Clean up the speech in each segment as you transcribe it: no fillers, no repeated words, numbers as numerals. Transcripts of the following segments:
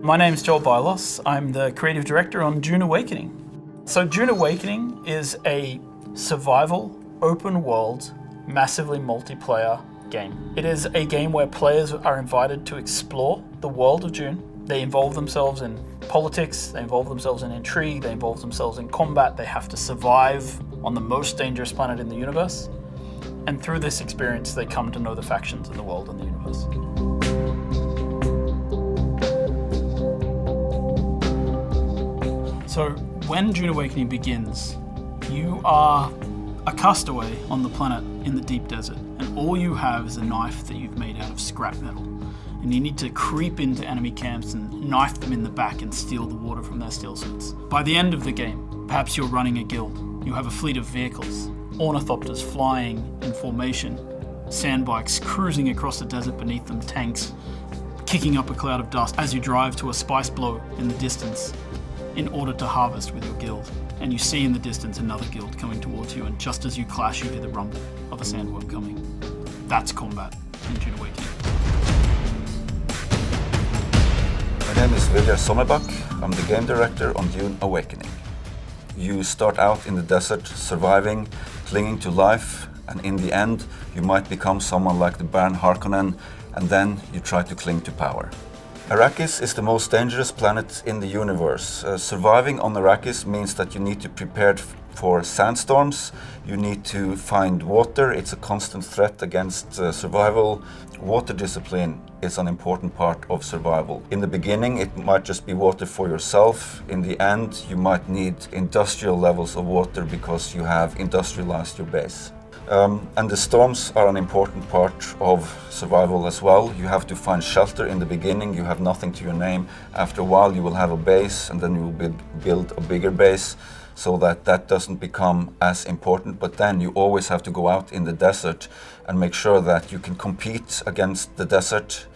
My name's Joel Bylos. I'm the creative director on Dune Awakening. So Dune Awakening is a survival, open world, massively multiplayer game. It is a game where players are invited to explore the world of Dune. They involve themselves in politics, they involve themselves in intrigue, they involve themselves in combat, they have to survive on the most dangerous planet in the universe. And through this experience, they come to know the factions in the world and the universe. So when Dune Awakening begins, you are a castaway on the planet in the deep desert, and all you have is a knife that you've made out of scrap metal. And you need to creep into enemy camps and knife them in the back and steal the water from their steel suits. By the end of the game, perhaps you're running a guild. You have a fleet of vehicles, ornithopters flying in formation, sandbikes cruising across the desert beneath them, tanks kicking up a cloud of dust as you drive to a spice blow in the distance in order to harvest with your guild. And you see in the distance another guild coming towards you, and just as you clash, you hear the rumble of a sandworm coming. That's combat in Dune Awakening. My name is Viljar Sommerbach. I'm the game director on Dune Awakening. You start out in the desert, surviving, clinging to life, and in the end, you might become someone like the Baron Harkonnen, and then you try to cling to power. Arrakis is the most dangerous planet in the universe. Surviving on Arrakis means that you need to prepare for sandstorms, you need to find water, it's a constant threat against survival. Water discipline is an important part of survival. In the beginning, it might just be water for yourself. In the end, you might need industrial levels of water because you have industrialized your base. And the storms are an important part of survival as well. You have to find shelter in the beginning, you have nothing to your name. After a while you will have a base, and then you will build a bigger base so that that doesn't become as important. But then you always have to go out in the desert and make sure that you can compete against the desert.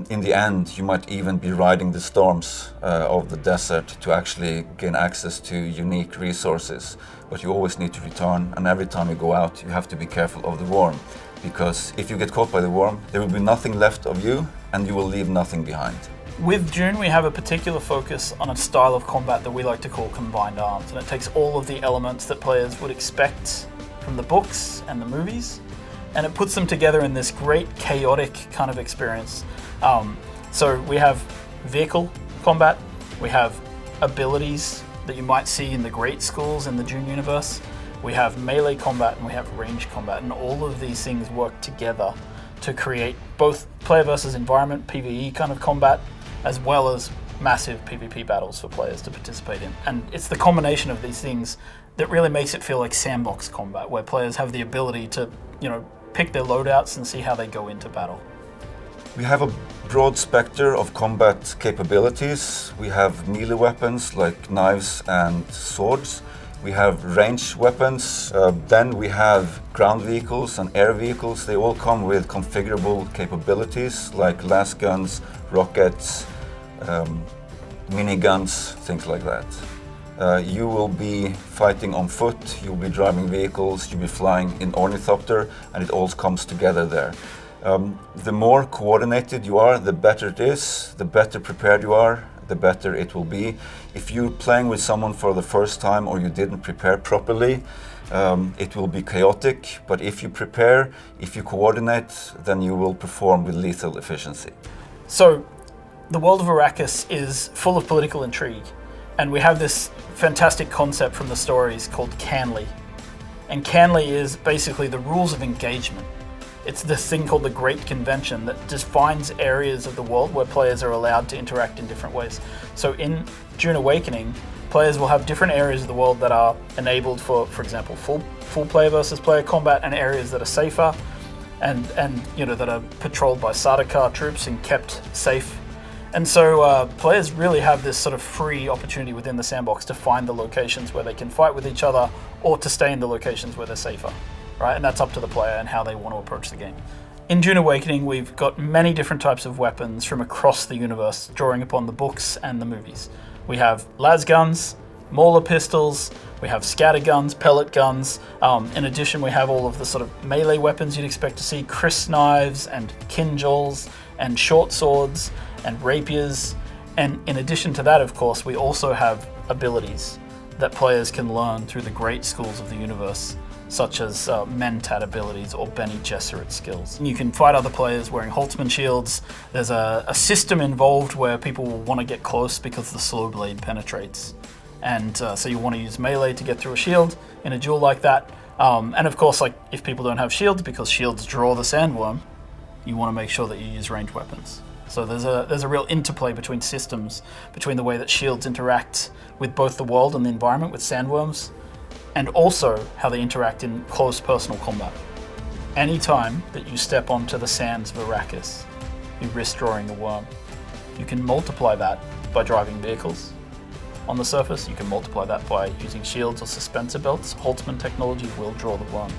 In the end, you might even be riding the storms of the desert to actually gain access to unique resources. But you always need to return, and every time you go out, you have to be careful of the worm. Because if you get caught by the worm, there will be nothing left of you, and you will leave nothing behind. With Dune, we have a particular focus on a style of combat that we like to call combined arms, and it takes all of the elements that players would expect from the books and the movies, and it puts them together in this great chaotic kind of experience. So we have vehicle combat, we have abilities that you might see in the great schools in the Dune universe, we have melee combat, and we have range combat, and all of these things work together to create both player versus environment, PvE kind of combat, as well as massive PvP battles for players to participate in. And it's the combination of these things that really makes it feel like sandbox combat, where players have the ability to, pick their loadouts and see how they go into battle. We have a broad spectrum of combat capabilities. We have melee weapons like knives and swords. We have range weapons. Then we have ground vehicles and air vehicles. They all come with configurable capabilities like las guns, rockets, miniguns, things like that. You will be fighting on foot, you'll be driving vehicles, you'll be flying in ornithopter, and it all comes together there. The more coordinated you are, the better it is, the better prepared you are, the better it will be. If you're playing with someone for the first time or you didn't prepare properly, it will be chaotic, but if you prepare, if you coordinate, then you will perform with lethal efficiency. So, the world of Arrakis is full of political intrigue, and we have this fantastic concept from the stories called Canley. And Canley is basically the rules of engagement. It's this thing called the Great Convention that defines areas of the world where players are allowed to interact in different ways. So in Dune Awakening, players will have different areas of the world that are enabled for example, full player versus player combat, and areas that are safer and that are patrolled by Sardaukar troops and kept safe. And so players really have this sort of free opportunity within the sandbox to find the locations where they can fight with each other, or to stay in the locations where they're safer, right? And that's up to the player and how they want to approach the game. In Dune Awakening, we've got many different types of weapons from across the universe, drawing upon the books and the movies. We have las guns, Mauler pistols, we have scatter guns, pellet guns. In addition, we have all of the sort of melee weapons you'd expect to see, cryst knives and kinjals and short swords and rapiers. And in addition to that, of course, we also have abilities that players can learn through the great schools of the universe, such as Mentat abilities or Bene Gesserit skills. You can fight other players wearing Holtzman shields. There's a system involved where people will want to get close because the slow blade penetrates. And so you want to use melee to get through a shield in a duel like that. And of course, like if people don't have shields, because shields draw the sandworm, you want to make sure that you use ranged weapons. So there's a real interplay between systems, between the way that shields interact with both the world and the environment with sandworms, and also how they interact in close personal combat. Anytime that you step onto the sands of Arrakis, you risk drawing a worm. You can multiply that by driving vehicles. On the surface, you can multiply that by using shields or suspensor belts. Holtzman technology will draw the worm.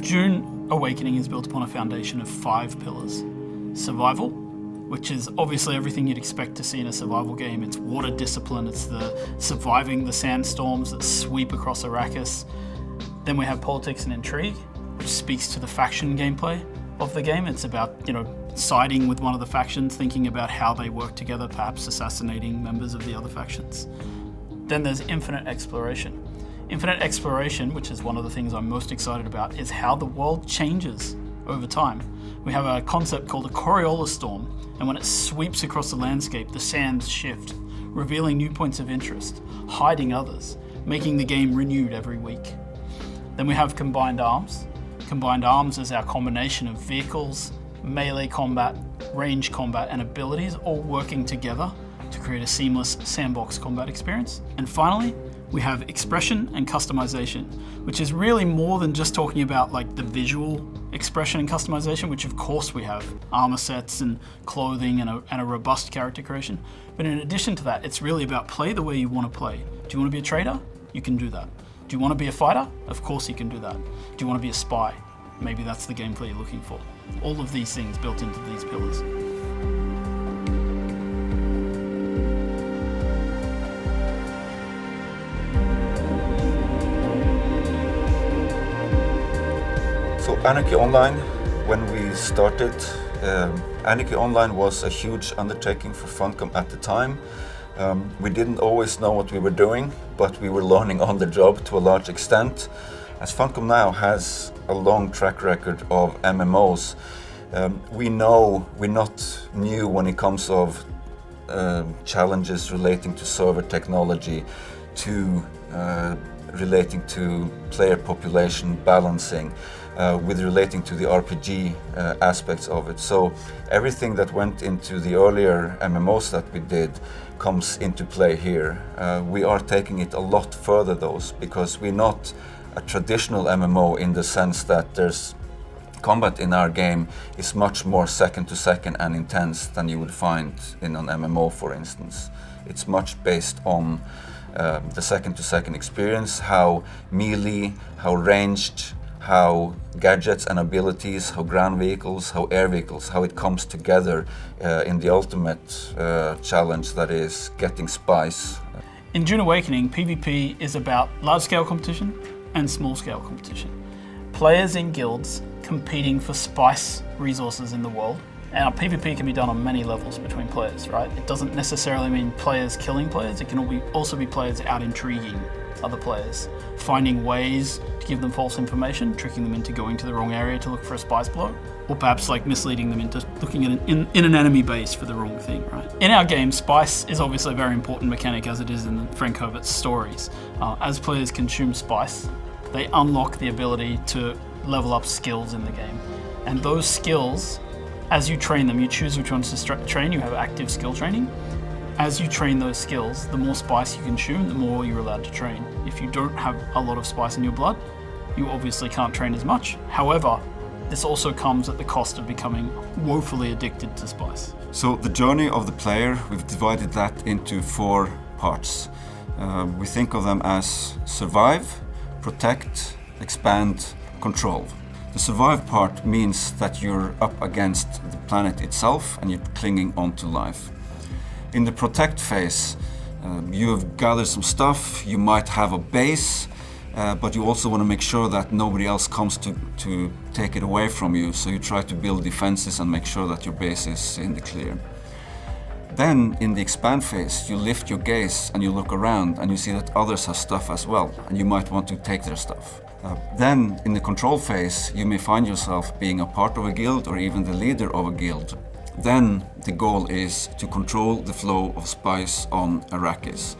Dune Awakening is built upon a foundation of 5 pillars. Survival, which is obviously everything you'd expect to see in a survival game. It's water discipline, it's the surviving the sandstorms that sweep across Arrakis. Then we have politics and intrigue, which speaks to the faction gameplay of the game. It's about, siding with one of the factions, thinking about how they work together, perhaps assassinating members of the other factions. Then there's infinite exploration. Infinite exploration, which is one of the things I'm most excited about, is how the world changes over time. We have a concept called a Coriolis storm, and when it sweeps across the landscape, the sands shift, revealing new points of interest, hiding others, making the game renewed every week. Then we have combined arms. Combined arms is our combination of vehicles, melee combat, range combat, and abilities all working together to create a seamless sandbox combat experience. And finally, we have expression and customization, which is really more than just talking about like the visual expression and customization, which of course we have armor sets and clothing and a robust character creation. But in addition to that, it's really about play the way you want to play. Do you want to be a trader? You can do that. Do you want to be a fighter? Of course you can do that. Do you want to be a spy? Maybe that's the gameplay you're looking for. All of these things built into these pillars. So Anarchy Online, when we started, Anarchy Online was a huge undertaking for Funcom at the time. We didn't always know what we were doing, but we were learning on the job to a large extent. As Funcom now has a long track record of MMOs, we know we're not new when it comes of challenges relating to server technology, to relating to player population balancing, with relating to the RPG aspects of it. So everything that went into the earlier MMOs that we did comes into play here. We are taking it a lot further though, because we're not a traditional MMO in the sense that there's combat in our game is much more second to second and intense than you would find in an MMO, for instance. It's much based on the second to second experience, how melee, how ranged, how gadgets and abilities, how ground vehicles, how air vehicles, how it comes together in the ultimate challenge that is getting spice. In Dune Awakening, PvP is about large-scale competition and small-scale competition. Players in guilds competing for spice resources in the world. And PvP can be done on many levels between players, right? It doesn't necessarily mean players killing players, it can also be players out intriguing other players, finding ways to give them false information, tricking them into going to the wrong area to look for a spice blow, or perhaps like misleading them into looking at in an enemy base for the wrong thing, right? In our game, spice is obviously a very important mechanic as it is in Frank Herbert's stories. As players consume spice, they unlock the ability to level up skills in the game. And those skills, as you train them, you choose which ones to train, you have active skill training. As you train those skills, the more spice you consume, the more you're allowed to train. If you don't have a lot of spice in your blood, you obviously can't train as much. However, this also comes at the cost of becoming woefully addicted to spice. So the journey of the player, we've divided that into 4 parts. We think of them as survive, protect, expand, control. The survive part means that you're up against the planet itself and you're clinging onto life. In the protect phase, you've gathered some stuff, you might have a base, but you also want to make sure that nobody else comes to take it away from you, so you try to build defenses and make sure that your base is in the clear. Then, in the expand phase, you lift your gaze and you look around and you see that others have stuff as well, and you might want to take their stuff. Then, in the control phase, you may find yourself being a part of a guild or even the leader of a guild. Then, the goal is to control the flow of spice on Arrakis.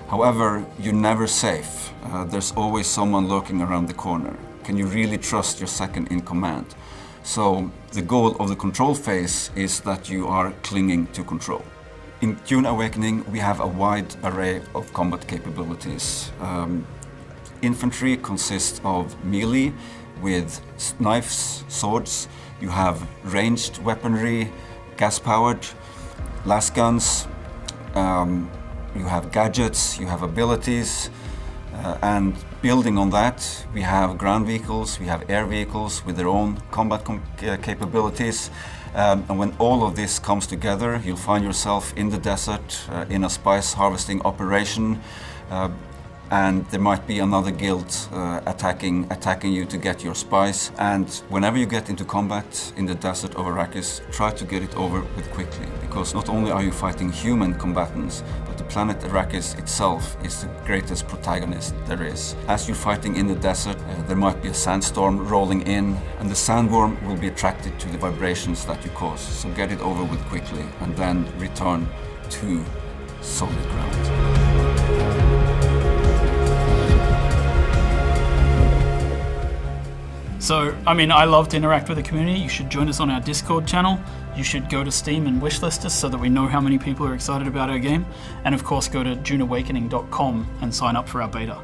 However, you're never safe. There's always someone lurking around the corner. Can you really trust your second in command? So, the goal of the control phase is that you are clinging to control. In Dune Awakening, we have a wide array of combat capabilities. Infantry consists of melee with knives, swords. You have ranged weaponry, gas-powered, las guns. You have gadgets, you have abilities. And building on that, we have ground vehicles, we have air vehicles with their own combat capabilities. And when all of this comes together, you'll find yourself in the desert, in a spice harvesting operation, and there might be another guild attacking you to get your spice. And whenever you get into combat in the desert of Arrakis, try to get it over with quickly, because not only are you fighting human combatants, but the planet Arrakis itself is the greatest protagonist there is. As you're fighting in the desert, there might be a sandstorm rolling in, and the sandworm will be attracted to the vibrations that you cause. So get it over with quickly, and then return to solid ground. So, I love to interact with the community. You should join us on our Discord channel. You should go to Steam and wishlist us so that we know how many people are excited about our game. And of course, go to duneawakening.com and sign up for our beta.